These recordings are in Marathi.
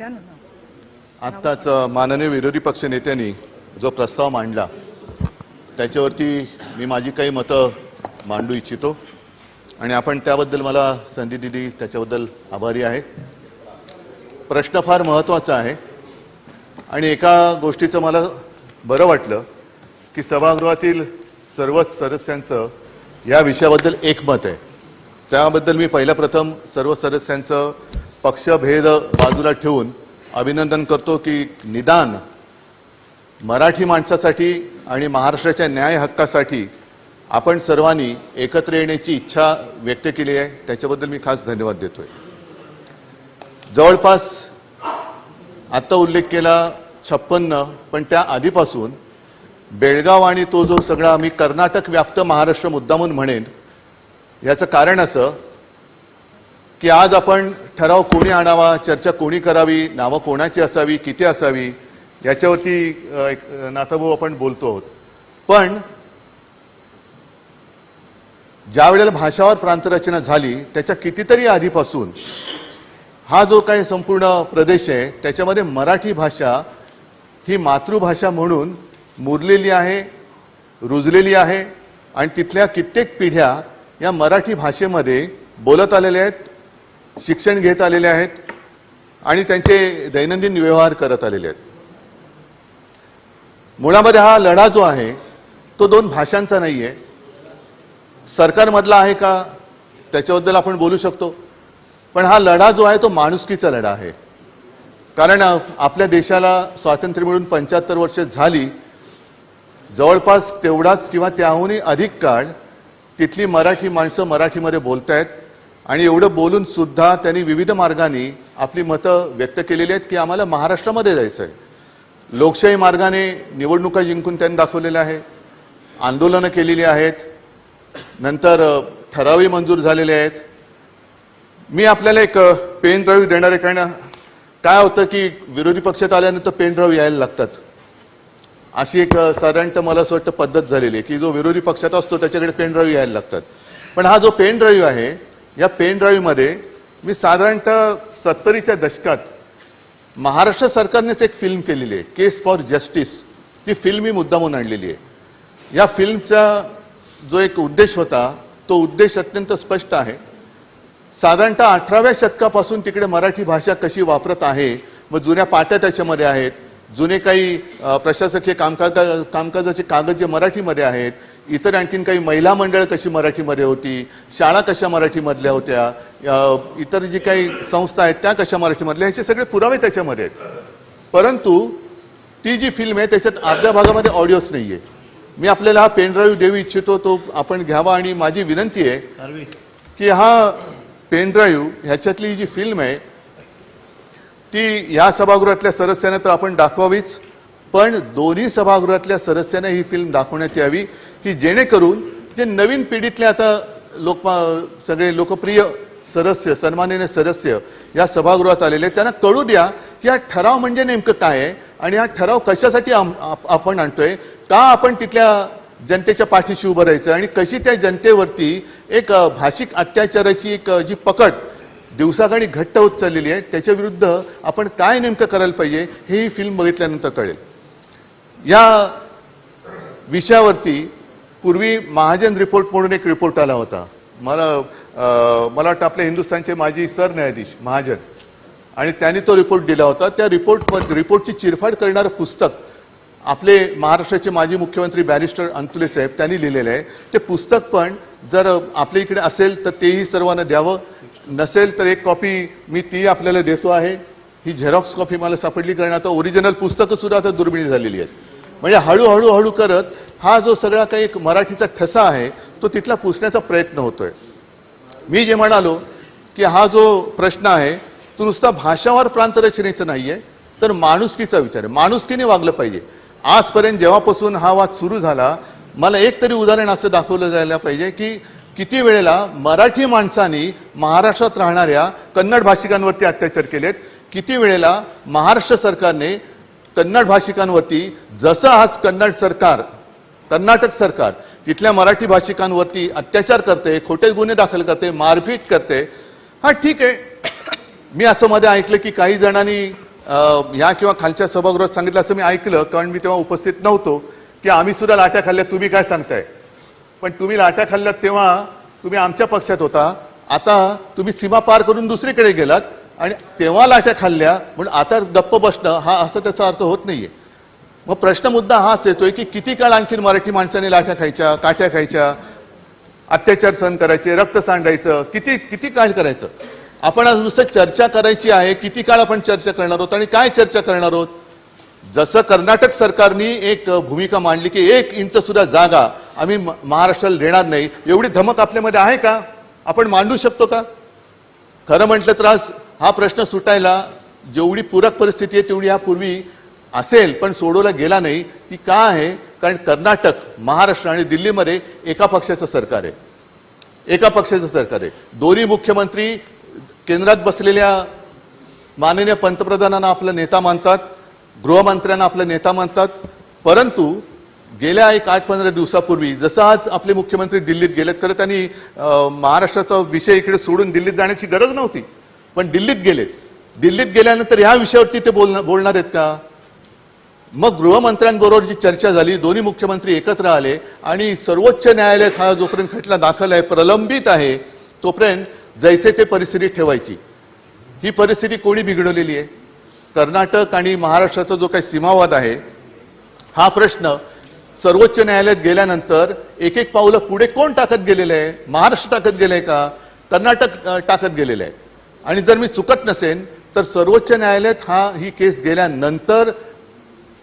आत्ताच माननीय विरोधी पक्ष नेत्यांनी जो प्रस्ताव मांडला त्याच्यावरती मी माझी काही मतं मांडू इच्छितो आणि आपण त्याबद्दल मला संधी दिली त्याच्याबद्दल आभारी आहे। प्रश्न फार महत्त्वाचा आहे आणि एका गोष्टीचं मला बरं वाटलं की सभागृहातील सर्वच सदस्यांचं या विषयाबद्दल एकमत आहे। त्याबद्दल मी पहिल्या प्रथम सर्व सदस्यांचं पक्षभेद बाजूला ठेवून अभिनंदन करतो की निदान मराठी माणसासाठी आणि महाराष्ट्राच्या न्याय हक्कासाठी आपण सर्वांनी एकत्र येण्याची इच्छा व्यक्त केली आहे, त्याच्याबद्दल मी खास धन्यवाद देतोय। जवळपास आता उल्लेख केला 56, पण त्या आधीपासून बेळगाव आणि तो जो सगळा मी कर्नाटक व्याप्त महाराष्ट्र मुद्दामून म्हणेन, याचं कारण असं की आज आपण ठराव कोणी आणावा, चर्चा कोणी करावी, नावं कोणाची असावी, किती असावी याच्यावरती एक नाताभाऊ आपण बोलतो आहोत। पण ज्या वेळेला भाषावर प्रांतरचना झाली त्याच्या कितीतरी आधीपासून हा जो काही संपूर्ण प्रदेश आहे त्याच्यामध्ये मराठी भाषा ही मातृभाषा म्हणून मुरलेली आहे, रुजलेली आहे आणि तिथल्या कित्येक पिढ्या या मराठी भाषेमध्ये बोलत आलेल्या आहेत, शिक्षण घेत आलेले आहेत आणि त्यांचे दैनंदिन व्यवहार करत आलेले आहेत। मुळामध्ये हा लढा जो आहे तो दोन भाषांचा नाही आहे, सरकारमधला आहे का त्याच्याबद्दल आपण बोलू शकतो, पण हा लढा जो आहे तो माणुसकीचा लढा आहे। कारण आपल्या देशाला स्वातंत्र्य मिळून 75 वर्ष झाली, जवळपास तेवढाच किंवा त्याहूनही अधिक काळ तिथली मराठी माणसं मराठीमध्ये बोलतायत आणि एवढं बोलून सुद्धा त्यांनी विविध मार्गाने आपली मतं व्यक्त केलेली आहेत की आम्हाला महाराष्ट्रामध्ये जायचं आहे। लोकशाही मार्गाने निवडणुका जिंकून त्यांनी दाखवलेलं आहे, आंदोलनं केलेली आहेत, नंतर ठरावही मंजूर झालेले आहेत। मी आपल्याला एक पेन ड्राईव्ह देणार आहे, कारण काय होतं की विरोधी पक्षात आल्यानंतर पेन ड्राईव्ह यायला लागतात, अशी एक साधारणतः मला असं वाटतं पद्धत झालेली आहे की जो विरोधी पक्षात असतो त्याच्याकडे पेन ड्राईव्ह यायला लागतात। पण हा जो पेन ड्राईव्ह आहे या पेन ड्राईव्हमध्ये मी साधारणतः 70च्या दशकात महाराष्ट्र सरकारनेच एक फिल्म केलेली आहे, केस फॉर जस्टिस। ती फिल्म मी मुद्दामून आणलेली आहे। या फिल्मचा जो एक उद्देश होता तो उद्देश अत्यंत स्पष्ट आहे। साधारणतः 18व्या शतकापासून तिकडे मराठी भाषा कशी वापरत आहे, मग जुन्या पाट्या त्याच्यामध्ये आहेत, जुने काही प्रशासकीय कामकाजाचे कागद जे मराठीमध्ये आहेत, इतर आणखीन काही महिला मंडळ कशी मराठीमध्ये होती, शाळा कशा मराठीमधल्या होत्या, इतर जी काही संस्था आहेत त्या कशा मराठीमधल्या, ह्याचे सगळे पुरावे त्याच्यामध्ये आहेत। परंतु ती जी फिल्म आहे त्याच्यात अर्ध्या भागामध्ये ऑडिओच नाहीये। मी आपल्याला हा पेन ड्राईव्ह देऊ इच्छितो, तो आपण घ्यावा आणि माझी विनंती आहे की हा पेन ड्राईव्ह ह्याच्यातली जी फिल्म आहे ती या सभागृहातल्या सदस्यांना तर आपण दाखवावीच, पण दोन्ही सभागृहातल्या सदस्यांना ही फिल्म दाखवण्यात यावी की जेणेकरून जे नवीन पिढीतले आता सगळे लोकप्रिय सदस्य, सन्माननीय सदस्य या सभागृहात आलेले त्यांना कळू द्या की हा ठराव म्हणजे नेमकं काय आहे आणि हा ठराव कशासाठी आपण आणतोय, का आपण तिथल्या जनतेच्या पाठीशी उभं राहायचं आणि कशी त्या जनतेवरती एक भाषिक अत्याचाराची एक जी पकड दिवसागणी घट्ट होत चाललेली आहे त्याच्या विरुद्ध आपण काय नेमकं करायला पाहिजे हे ही फिल्म बघितल्यानंतर कळेल। या विषयावरती पूर्वी महाजन रिपोर्ट म्हणून एक रिपोर्ट आला होता, मला वाटतं आपल्या हिंदुस्थानचे माजी सरन्यायाधीश महाजन, आणि त्यांनी तो रिपोर्ट दिला होता। त्या रिपोर्टची चिरफाड करणारं पुस्तक आपले महाराष्ट्राचे माजी मुख्यमंत्री बॅरिस्टर अंतुले साहेब त्यांनी लिहिलेलं आहे। ते पुस्तक पण जर आपल्या इकडे असेल तर तेही सर्वांना द्यावं, नसेल तर एक कॉपी मी ती आपल्याला देतो आहे। ही झेरॉक्स कॉपी मला सापडली, कारण आता ओरिजिनल पुस्तकं सुद्धा आता दुर्मिळ झालेली आहेत। म्हणजे हळूहळू करत हा जो सगळा काही एक मराठीचा ठसा आहे तो तिथला पुसण्याचा प्रयत्न होतोय। मी जे म्हणालो की हा जो प्रश्न आहे तो नुसता भाषावर प्रांतरचनेचा नाहीये तर माणुसकीचा विचार आहे, माणुसकीने वागलं पाहिजे। आजपर्यंत जेव्हापासून हा वाद सुरू झाला मला एक तरी उदाहरण असं दाखवलं जायला पाहिजे की किती वेळेला मराठी माणसांनी महाराष्ट्रात राहणाऱ्या कन्नड भाषिकांवरती अत्याचार केलेत, किती वेळेला महाराष्ट्र सरकारने कन्नड भाषिकांवरती, जसं आज कर्नाटक सरकार तिथल्या मराठी भाषिकांवरती अत्याचार करते, खोटे गुन्हे दाखल करते, मारपीट करते। हा ठीक आहे, मी असं मध्ये ऐकलं की काही जणांनी ह्या किंवा खालच्या सभागृहात सांगितलं असं मी ऐकलं, कारण मी तेव्हा उपस्थित नव्हतो, की आम्ही सुद्धा लाट्या खाल्ल्या, तुम्ही काय सांगताय. पण तुम्ही लाट्या खाल्ल्यात तेव्हा तुम्ही आमच्या पक्षात होता, आता तुम्ही सीमा पार करून दुसरीकडे गेलात आणि तेव्हा लाट्या खाल्ल्या म्हणून आता गप्प बसणं हा असा त्याचा अर्थ होत नाहीये. मग प्रश्न मुद्दा हाच येतोय की किती काळ आणखी मराठी माणसाने लाट्या खायच्या, काठ्या खायच्या, अत्याचार सहन करायचे, रक्त सांडायचं, किती किती काळ करायचं. आपण आज नुसतं चर्चा करायची आहे, किती काळ आपण चर्चा करणार आहोत आणि काय चर्चा करणार आहोत. जसं कर्नाटक सरकारने एक भूमिका मांडली की 1 इंच सुद्धा जागा आम्ही महाराष्ट्राला देणार नाही, एवढी धमक आपल्यामध्ये आहे का, आपण मांडू शकतो का. खरं म्हटलं तर आज हा प्रश्न सुटायला जेवढी पूरक परिस्थिती आहे तेवढी यापूर्वी असेल, पण सोडवला गेला नाही. ती का आहे, कारण कर्नाटक, महाराष्ट्र आणि दिल्लीमध्ये एका पक्षाचं सरकार आहे, एका पक्षाचं सरकार आहे. दोन्ही मुख्यमंत्री केंद्रात बसलेल्या माननीय पंतप्रधानांना आपला नेता मानतात, गृहमंत्र्यांना आपला नेता मानतात. परंतु गेल्या 8-15 दिवसापूर्वी जसं आज आपले मुख्यमंत्री दिल्लीत गेलेत, खरं त्यांनी महाराष्ट्राचा विषय इकडे सोडून दिल्लीत जाण्याची गरज नव्हती, पण दिल्लीत गेलेत. दिल्लीत गेल्यानंतर ह्या विषयावरती ते बोलणार आहेत का. मग गृहमंत्र्यांबरोबर जी चर्चा झाली, दोन्ही मुख्यमंत्री एकत्र आले आणि सर्वोच्च न्यायालयात हा जोपर्यंत खटला दाखल आहे, प्रलंबित आहे, तोपर्यंत जैसे ते परिस्थिती ठेवायची. ही परिस्थिती कोणी बिघडवलेली आहे. कर्नाटक आणि महाराष्ट्राचा जो काही सीमावाद आहे, हा प्रश्न सर्वोच्च न्यायालयात गेल्यानंतर एक एक पावलं पुढे कोण टाकत गेलेलं आहे. महाराष्ट्र टाकत गेलंय का, कर्नाटक टाकत गेलेलं आहे. आणि जर मी चुकत नसेन तर सर्वोच्च न्यायालयात ही केस गेल्यानंतर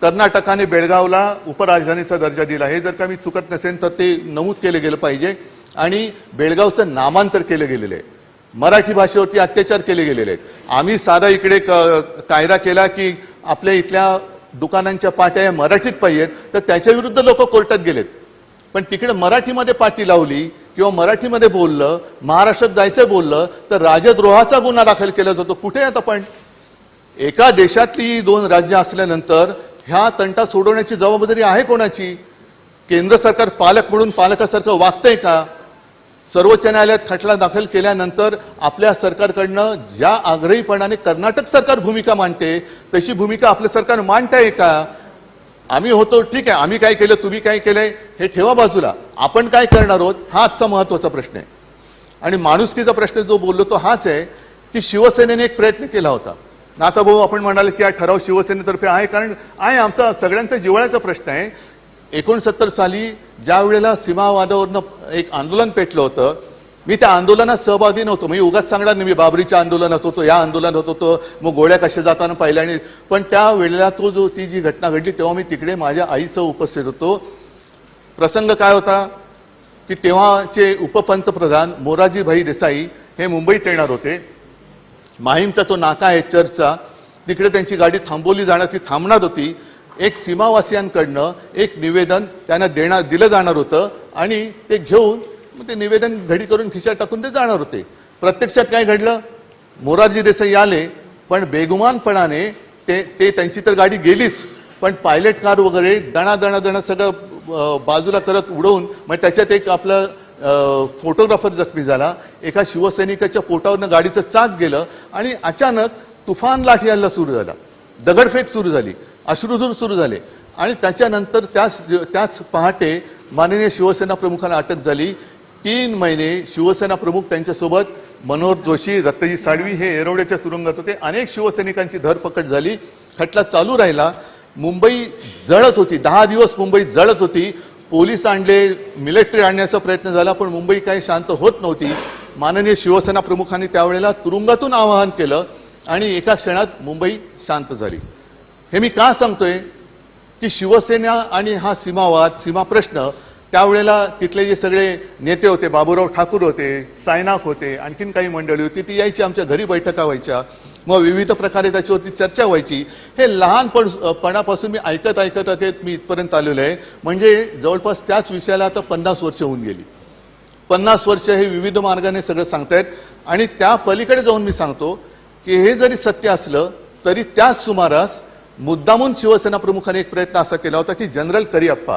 कर्नाटकाने बेळगावला उपराजधानीचा दर्जा दिला. हे जर का मी चुकत नसेल तर ते नमूद केलं गेलं पाहिजे. आणि बेळगावचं नामांतर केलं गेलेलं आहे. मराठी भाषेवरती अत्याचार केले गेलेले आहेत. आम्ही साधा इकडे कायदा केला की आपल्या इथल्या दुकानांच्या पाट्या मराठीत पाहिजेत, तर त्याच्या विरुद्ध लोक कोर्टात गेलेत. पण तिकडे मराठीमध्ये पाटी लावली किंवा मराठीमध्ये बोललं, महाराष्ट्रात जायचं बोललं तर राजद्रोहाचा गुन्हा दाखल केला जातो. कुठे आहेत आपण. एका देशातली 2 राज्य असल्यानंतर ह्या तंटा सोडवण्याची जबाबदारी आहे कोणाची. केंद्र सरकार पालक म्हणून पालकासारखं वागतंय का. सर्वोच्च न्यायालयात खटला दाखल केल्यानंतर आपल्या सरकारकडनं ज्या आग्रहीपणाने कर्नाटक सरकार भूमिका मांडते तशी भूमिका आपलं सरकार मांडताय का. आम्ही होतो ठीक आहे, आम्ही काय केलं, तुम्ही काय केलंय हे ठेवा बाजूला, आपण काय करणार आहोत हा आजचा महत्वाचा प्रश्न आहे. आणि माणुसकीचा प्रश्न जो बोललो तो हाच आहे की शिवसेनेने एक प्रयत्न केला होता. नाथाभाऊ आपण म्हणाले की हा ठराव शिवसेनेतर्फे आहे, कारण आहे आमचा सगळ्यांचा जिव्हाळ्याचा प्रश्न आहे. 69 साली ज्या वेळेला सीमावादावरनं एक आंदोलन पेटलं होतं, मी त्या आंदोलनात सहभागी नव्हतो. मी उगाच सांगणार नाही मी बाबरीच्या आंदोलनात होतो, या आंदोलनात होतो, मग गोळ्या कशा जाताना पाहिल्या. आणि पण त्या वेळेला ती जी घटना घडली तेव्हा मी तिकडे माझ्या आईसह उपस्थित होतो. प्रसंग काय होता की तेव्हाचे उपपंतप्रधान मोरारजी भाई देसाई हे मुंबईत येणार होते. माहीमचा तो नाका आहे चर्चचा, तिकडे त्यांची गाडी थांबवली जाणार, ती थांबणार होती. एक सीमावासियांकडनं एक निवेदन त्यांना दिलं जाणार होतं आणि ते घेऊन मग ते निवेदन घडी करून खिशात टाकून ते जाणार होते. प्रत्यक्षात काय घडलं, मोरारजी देसाई आले पण बेगुमानपणाने ते त्यांची तर गाडी गेलीच, पण पायलट कार वगैरे दणा सगळं बाजूला करत उडवून, मग त्याच्यात एक आपलं फोटोग्राफर जखमी झाला. एका शिवसैनिकाच्या पोटावरनं गाडीचं चाक गेलं आणि अचानक तुफान लाठी हल्ला सुरू झाला, दगडफेक सुरू झाली, अश्रुधूर सुरू झाले. आणि त्याच्यानंतर त्याच पहाटे माननीय शिवसेना प्रमुखांना अटक झाली. 3 महिने शिवसेना प्रमुख त्यांच्यासोबत मनोहर जोशी, रत्नाजी साळवी हे येरवड्याच्या तुरुंगात होते. अनेक शिवसैनिकांची धरपकड झाली. खटला चालू राहिला. मुंबई जळत होती, 10 दिवस मुंबई जळत होती. पोलीस आणले, मिलिटरी आणण्याचा प्रयत्न झाला, पण मुंबई काही शांत होत नव्हती. माननीय शिवसेना प्रमुखांनी त्यावेळेला तुरुंगातून आवाहन केलं आणि एका क्षणात मुंबई शांत झाली. हे मी का सांगतोय की शिवसेना आणि हा सीमावाद, सीमा प्रश्न, त्यावेळेला तिथले जे सगळे नेते होते, बाबूराव ठाकूर होते, सायनाक होते, आणखीन काही मंडळी होती, ती यायची आमच्या घरी बैठका व्हायच्या, मग विविध प्रकारे त्याच्यावरती चर्चा व्हायची. हे लहानपणापासून मी ऐकत मी इथपर्यंत आलेलो आहे. म्हणजे जवळपास त्याच विषयाला आता 50 वर्ष होऊन गेली. 50 वर्ष हे विविध मार्गाने सगळं सांगतायत. आणि त्या पलीकडे जाऊन मी सांगतो की हे जरी सत्य असलं तरी त्याच सुमारास मुद्दामून शिवसेना प्रमुखाने एक प्रयत्न असा केला होता की जनरल करिअप्पा,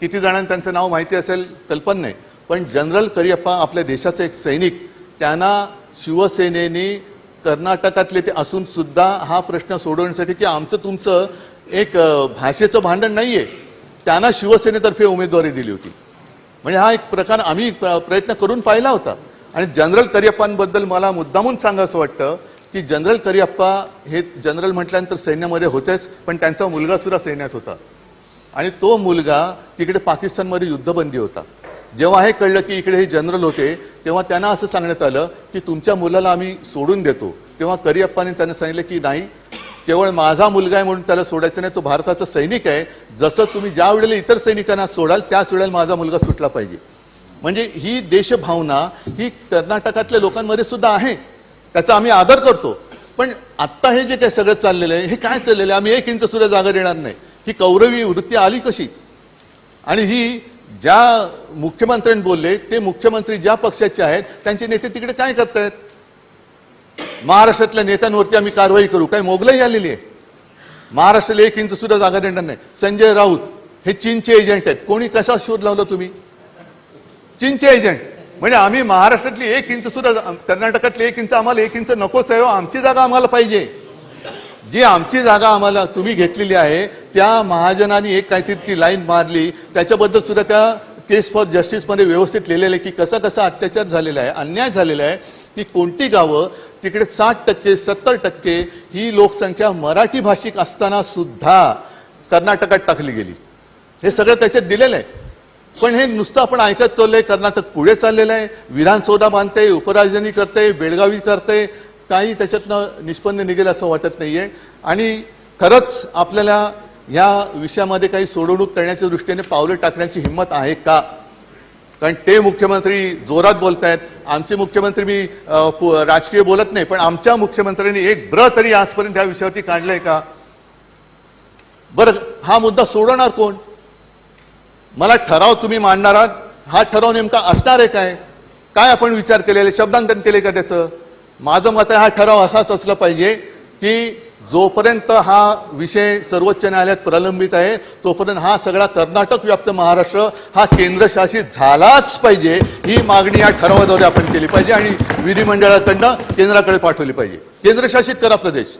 किती जणांना त्यांचं नाव माहिती असेल कल्पना नाही, पण जनरल करिअप्पा आपल्या देशाचे एक सैनिक, त्यांना शिवसेनेने कर्नाटकातले ते असून सुद्धा हा प्रश्न सोडवण्यासाठी की आमचं तुमचं एक भाषेचं भांडण नाहीये, त्यांना शिवसेनेतर्फे उमेदवारी दिली होती. म्हणजे हा एक प्रकार आम्ही प्रयत्न करून पाहिला होता. आणि जनरल करियप्पांबद्दल मला मुद्दामून सांगायचं वाटतं की जनरल करियप्पा हे जनरल म्हटल्यानंतर सैन्यामध्ये होतेच, पण त्यांचा मुलगा सुद्धा सैन्यात होता आणि तो मुलगा तिकडे पाकिस्तानमध्ये युद्धबंदी होता. जेव्हा हे कळलं की इकडे हे जनरल होते तेव्हा त्यांना असं सांगण्यात आलं की तुमच्या मुलाला आम्ही सोडून देतो. तेव्हा करियप्पाने त्यांना सांगितलं की नाही, केवळ माझा मुलगा आहे म्हणून त्याला सोडायचं नाही, तो भारताचा सैनिक आहे. जसं तुम्ही ज्या वेळेला इतर सैनिकांना सोडाल त्याच वेळेला माझा मुलगा सुटला पाहिजे. म्हणजे ही देशभावना ही कर्नाटकातल्या लोकांमध्ये सुद्धा आहे, त्याचा आम्ही आदर करतो. पण आत्ता हे जे काही सगळं चाललेलं आहे हे काय चाललेलं आहे, आम्ही 1 इंच सुद्धा जागा देणार नाही, ही कौरवी वृत्ती आली कशी? आणि ही ज्या मुख्यमंत्र्यांनी बोलले ते मुख्यमंत्री ज्या पक्षाचे आहेत त्यांचे नेते तिकडे काय करतायत? महाराष्ट्रातल्या नेत्यांवरती आम्ही कारवाई करू, काय मोगलाई आलेली आहे? महाराष्ट्राला 1 इंच सुद्धा जागा देणार नाही. संजय राऊत हे चीनचे एजंट आहेत. कोणी कसा शोध लावला तुम्ही? चीनचे एजंट. म्हणजे आम्ही महाराष्ट्रातली 1 इंच सुद्धा, कर्नाटकातली 1 इंच आम्हाला 1 इंच नकोच आहे, आमची जागा आम्हाला पाहिजे. जी आमची जागा आम्हाला तुम्ही घेतलेली आहे त्या महाजनांनी एक काहीतरी ती लाईन मारली, त्याच्याबद्दल सुद्धा त्या केस फॉर जस्टिसमध्ये व्यवस्थित लिहिलेलं आहे की कसा कसा अत्याचार झालेला आहे, अन्याय झालेला आहे. की कोणती गावं तिकडे 60% 70% ही लोकसंख्या मराठी भाषिक असताना सुद्धा कर्नाटकात टाकली गेली. हे सगळं त्याच्यात दिलेलं आहे. पण हे नुसतं आपण ऐकत चाललंय. कर्नाटक पुढे चाललेलं आहे, विधानसौधा बांधते, उपराजधानी करते, बेळगावी करते, काही त्याच्यातनं निष्पन्न निघेल असं वाटत नाहीये. आणि खरंच आपल्याला या विषयामध्ये काही सोडवणूक करण्याच्या दृष्टीने पावलं टाकण्याची हिंमत आहे का? कारण ते मुख्यमंत्री जोरात बोलतायत, आमचे मुख्यमंत्री, मी राजकीय बोलत नाही, पण आमच्या मुख्यमंत्र्यांनी एक ब्र तरी आजपर्यंत या विषयावरती काढलंय का? बरं, हा मुद्दा सोडवणार कोण? मला ठराव तुम्ही मांडणार आहात, हा ठराव नेमका असणार आहे काय? काय आपण विचार केलेले, शब्दांकन केले का त्याचं? माझं मत आहे हा ठराव असाच असला पाहिजे की जोपर्यंत हा विषय सर्वोच्च न्यायालयात प्रलंबित आहे तोपर्यंत हा सगळा कर्नाटक व्याप्त महाराष्ट्र हा केंद्रशासित झालाच पाहिजे. ही मागणी या ठरावाद्वारे आपण केली पाहिजे आणि विधिमंडळाकडनं केंद्राकडे पाठवली पाहिजे. केंद्रशासित करा प्रदेश.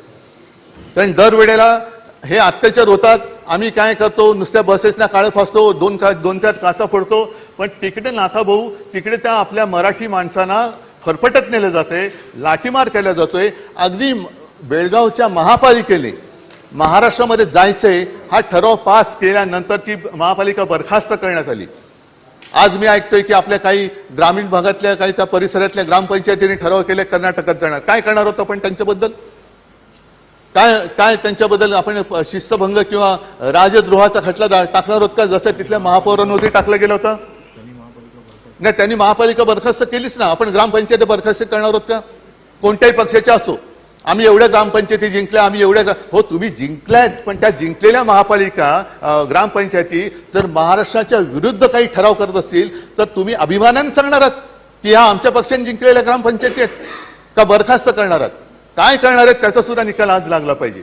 कारण दरवेळेला हे अत्याचार होतात. आम्ही काय करतो, नुसत्या बसेसना काळं फासतो, 2-4 काचा फोडतो, पण तिकडे नाथा भाऊ, तिकडे त्या आपल्या मराठी माणसांना फरफटत नेलं जाते, लाठीमार केला जातोय. अगदी बेळगावच्या महापालिकेने महाराष्ट्रामध्ये जायचंय हा ठराव पास केल्यानंतर ती महापालिका बरखास्त करण्यात आली. आज मी ऐकतोय की आपल्या काही ग्रामीण भागातल्या काही त्या परिसरातल्या ग्रामपंचायतीने ठराव केले कर्नाटकात जाणार. काय करणार होतं आपण त्यांच्याबद्दल? काय त्यांच्याबद्दल आपण शिस्तभंग किंवा राजद्रोहाचा खटला टाकणार होत का, जसं तिथल्या महापौरांवरती टाकलं गेलं होतं? नाही, त्यांनी महापालिका बरखास्त केलीच ना. आपण ग्रामपंचायत बरखास्त करणार होत का? कोणत्याही पक्षाच्या असो. आम्ही एवढ्या ग्रामपंचायती जिंकल्या, आम्ही एवढ्या, हो तुम्ही जिंकल्यात, पण त्या जिंकलेल्या महापालिका ग्रामपंचायती जर महाराष्ट्राच्या विरुद्ध काही ठराव करत असतील तर तुम्ही अभिमानाने सांगणार आहात की ह्या आमच्या पक्षाने जिंकलेल्या ग्रामपंचायती आहेत का बरखास्त करणार आहात? काय करणार आहेत त्याचा सुद्धा निकाल आज लागला पाहिजे.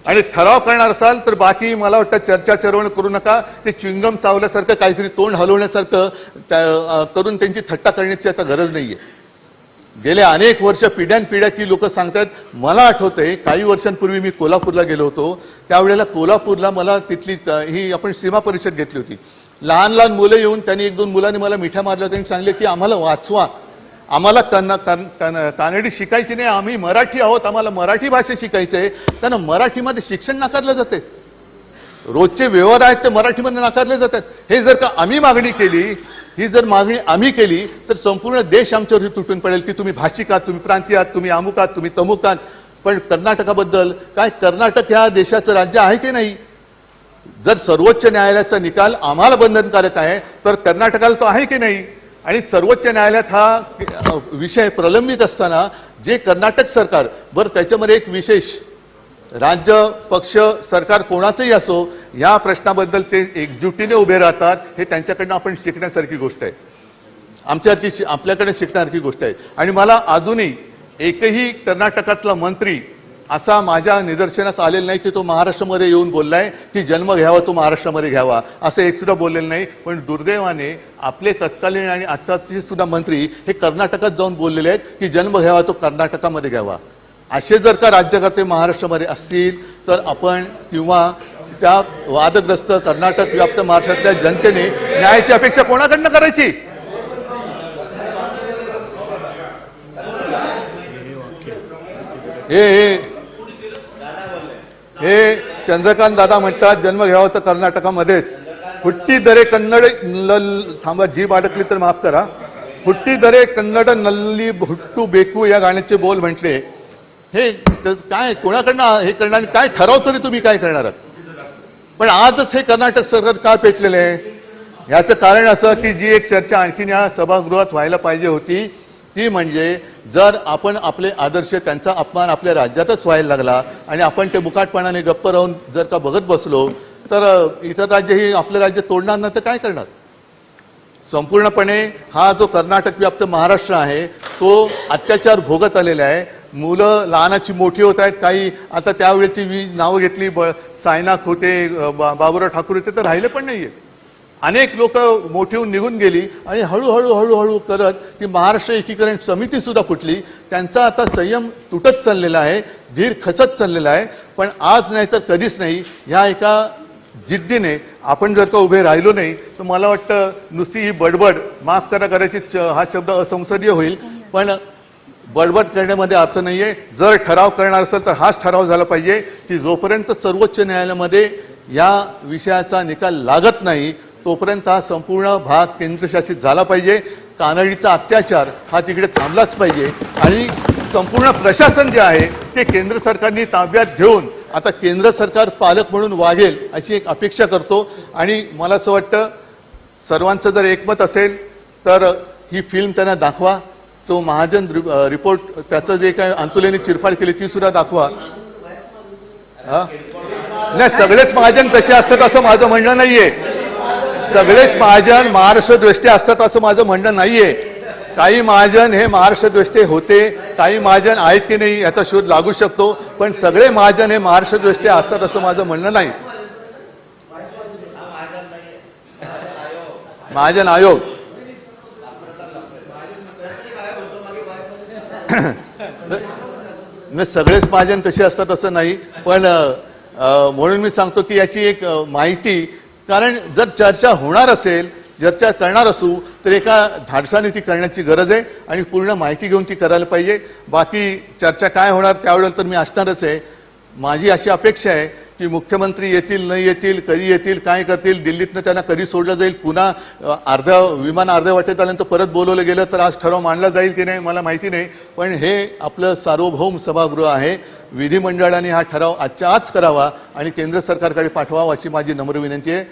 आणि ठराव करणार असाल तर बाकी मला वाटतं चर्चा चरवण करू नका. ते च्युइंगम चावल्यासारखं काहीतरी तोंड हलवण्यासारखं करून त्यांची थट्टा करण्याची आता गरज नाहीये. गेल्या अनेक वर्ष पिढ्यानपिढ्या की लोक सांगतात. मला आठवतंय काही वर्षांपूर्वी मी कोल्हापूरला गेलो होतो, त्यावेळेला कोल्हापूरला मला तिथली ही आपण सीमा परिषद घेतली होती. लहान लहान मुलं येऊन त्यांनी 1-2 मुलांनी मला मिठ्या मारल्या होत्या आणि सांगले की आम्हाला वाचवा, आम्हाला कानडी शिकायची नाही, आम्ही मराठी आहोत, आम्हाला मराठी भाषा शिकायची आहे. त्यांना मराठीमध्ये शिक्षण नाकारलं जाते, रोजचे व्यवहार आहेत ते मराठीमध्ये नाकारले जातात. हे जर का आम्ही मागणी केली, ही जर मागणी आम्ही केली तर संपूर्ण देश आमच्यावरती तुटून पडेल की तुम्ही भाषिक आहात, तुम्ही प्रांतीय आहात, तुम्ही अमुक आहात, तुम्ही तमुक आहात. पण कर्नाटकाबद्दल काय, कर्नाटक ह्या देशाचं राज्य आहे की नाही? जर सर्वोच्च न्यायालयाचा निकाल आम्हाला बंधनकारक आहे तर कर्नाटकाला तो आहे की नाही? आणि सर्वोच्च न्यायालयात हा विषय प्रलंबित असताना जे कर्नाटक सरकार, बरं त्याच्यामध्ये एक विशेष, राज्य पक्ष सरकार कोणाचंही असो या प्रश्नाबद्दल ते एकजुटीने उभे राहतात. हे त्यांच्याकडनं आपण शिकण्यासारखी गोष्ट आहे, आपल्याकडे शिकण्यासारखी गोष्ट आहे. आणि मला अजूनही एकही कर्नाटकातला मंत्री असा माझ्या निदर्शनास आलेला नाही की तो महाराष्ट्रामध्ये येऊन बोललाय की जन्म घ्यावा तो महाराष्ट्रामध्ये घ्यावा, असं एक सुद्धा बोललेलं नाही. पण दुर्दैवाने आपले तत्कालीन आणि आजचे सुद्धा मंत्री हे कर्नाटकात जाऊन बोललेले आहेत की जन्म घ्यावा तो कर्नाटकामध्ये घ्यावा. असे जर का राज्यकर्ते महाराष्ट्रामध्ये असतील तर आपण किंवा त्या वादग्रस्त कर्नाटक व्याप्त महाराष्ट्रातल्या जनतेने न्यायाची अपेक्षा कोणाकडनं करायची? हे चंद्रकांत दादा म्हणतात जन्म घ्यावा तर कर्नाटकामध्येच. हुट्टिदरे कन्नड थांबा, जीभ अडकली तर माफ करा. हुट्टिदरे कन्नड नल्ली हुट्टू बेकू या गाण्याचे बोल म्हटले. हे काय कोणाकडनं हे करणार, काय ठराव तरी तुम्ही काय करणार आहात? पण आजच हे कर्नाटक सरकार का पेटलेलं आहे? याचं कारण असं की जी एक चर्चा आणखीन या सभागृहात व्हायला पाहिजे होती ती म्हणजे जर आपण आपले आदर्श त्यांचा अपमान आपल्या राज्यातच व्हायला लागला आणि आपण ते मुकाटपणाने गप्प राहून जर का बघत बसलो तर इतर राज्य ही आपलं राज्य तोडणार नाही तर काय करणार? संपूर्णपणे हा जो कर्नाटक व्याप्त महाराष्ट्र आहे तो अत्याचार भोगत आलेला आहे. मुलं लहानाची मोठी होत आहेत. काही आता त्यावेळेची मी नावं घेतली, सायना खोते, बाबुराव ठाकूर होते तर राहिले पण नाहीये. अनेक लोक मोठी होऊन निघून गेली आणि हळूहळू हळूहळू करत ती महाराष्ट्र एकीकरण समिती सुद्धा फुटली. त्यांचा आता संयम तुटत चाललेला आहे, धीर खचत चाललेला आहे. पण आज नाही तर कधीच नाही ह्या एका जिद्दीने आपण जर का उभे राहिलो नाही तर मला वाटतं नुसती ही बडबड, माफ करा करायची हा शब्द असंसदीय होईल, पण बडबड करण्यामध्ये अर्थ नाहीये. जर ठराव करणार असेल तर हाच ठराव झाला पाहिजे की जोपर्यंत सर्वोच्च न्यायालयामध्ये या विषयाचा निकाल लागत नाही तोपर्यंत हा संपूर्ण भाग केंद्रशासित झाला पाहिजे. कानडीचा अत्याचार हा तिकडे थांबलाच पाहिजे आणि संपूर्ण प्रशासन जे आहे ते केंद्र सरकारने ताब्यात घेऊन आता केंद्र सरकार पालक म्हणून वागेल अशी एक अपेक्षा करतो. आणि मला असं वाटतं सर्वांचं जर एकमत असेल तर ही फिल्म त्यांना दाखवा. तो महाजन रिपोर्ट त्याचं जे काय अंतुलेने चिरफाड केली ती सुद्धा दाखवा. नाही, सगळेच महाजन तसे असतात असं माझं म्हणणं नाहीये. सगळेच महाजन महाराष्ट्र द्वेष्टे असतात असं माझं म्हणणं नाहीये. काही महाजन हे महाराष्ट्र द्वेष्टे होते, काही महाजन आहेत की नाही याचा शोध लागू शकतो, पण सगळे महाजन हे महाराष्ट्र द्वेष्टे असतात असं माझं म्हणणं नाही. महाजन आयोग सगळेच महाजन तसे असतात असं नाही, पण म्हणून मी सांगतो की याची एक माहिती, कारण जर चर्चा होणार असेल, चर्चा करणार असू तर एका धाडसाने ती करण्याची गरज आहे आणि पूर्ण माहिती घेऊन ती करायला पाहिजे. बाकी चर्चा काय होणार त्यावेळेला तर मी असणारच आहे. माझी अशी अपेक्षा आहे की मुख्यमंत्री येतील नाही येतील, कधी येतील, काय करतील, दिल्लीतनं त्यांना कधी सोडलं जाईल, पुन्हा विमान अर्ध्या वाटेत आल्यानंतर परत बोलवलं गेलं तर आज ठराव मांडला जाईल की नाही मला माहिती नाही. पण हे आपलं सार्वभौम सभागृह आहे. विधिमंडळाने हा ठराव आजच्या आज करावा आणि केंद्र सरकारकडे पाठवावा अशी माझी नम्र विनंती आहे.